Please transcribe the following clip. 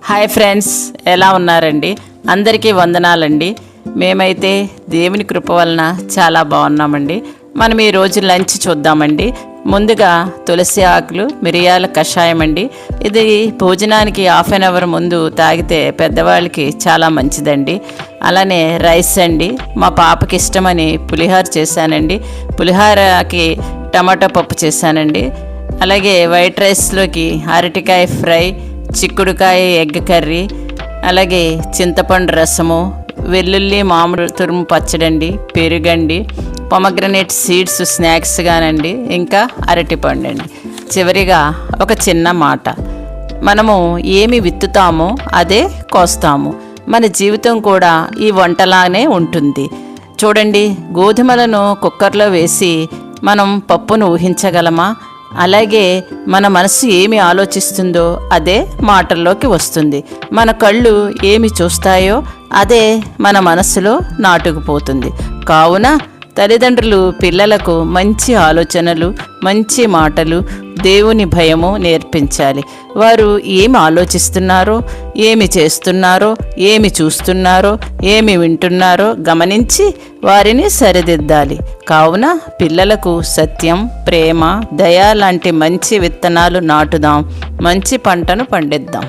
Hi friends, ఎలా ఉన్నారండి? అందరికీ వందనాలండి. మేమైతే దేవుని కృప వలన చాలా బాగున్నామండి. మనం ఈరోజు లంచ్ చూద్దామండి. ముందుగా తులసి ఆకులు, మిరియాల కషాయం అండి. ఇది భోజనానికి హాఫ్ అన్ అవర్ ముందు తాగితే పెద్దవాళ్ళకి చాలా మంచిదండి. అలానే రైస్ అండి, మా పాపకి ఇష్టమని పులిహోర చేశానండి. పులిహోరకి టమాటా పప్పు చేశానండి. అలాగే వైట్ రైస్లోకి అరటికాయ ఫ్రై, చిక్కుడుకాయ ఎగ్ కర్రీ, అలాగే చింతపండు రసము, వెల్లుల్లి మామిడి తురుము పచ్చడండి, పెరుగండి, పొమగ్రనేట్ సీడ్స్ స్నాక్స్ గానండి, ఇంకా అరటిపండు అండి. చివరిగా ఒక చిన్న మాట, మనము ఏమి విత్తుతామో అదే కోస్తాము. మన జీవితం కూడా ఈ వంటలానే ఉంటుంది. చూడండి, గోధుమలను కుక్కర్లో వేసి మనం పప్పును ఊహించగలమా? అలాగే మన మనసు ఏమి ఆలోచిస్తుందో అదే మాటల్లోకి వస్తుంది. మన కళ్ళు ఏమి చూస్తాయో అదే మన మనసులో నాటుకుపోతుంది. కావున తల్లిదండ్రులు పిల్లలకు మంచి ఆలోచనలు, మంచి మాటలు, దేవుని భయము నేర్పించాలి. వారు ఏమి ఆలోచిస్తున్నారో, ఏమి చేస్తున్నారో, ఏమి చూస్తున్నారో, ఏమి వింటున్నారో గమనించి వారిని సరిదిద్దాలి. కావున పిల్లలకు సత్యం, ప్రేమ, దయ లాంటి మంచి విత్తనాలు నాటుదాం. మంచి పంటను పండిద్దాం.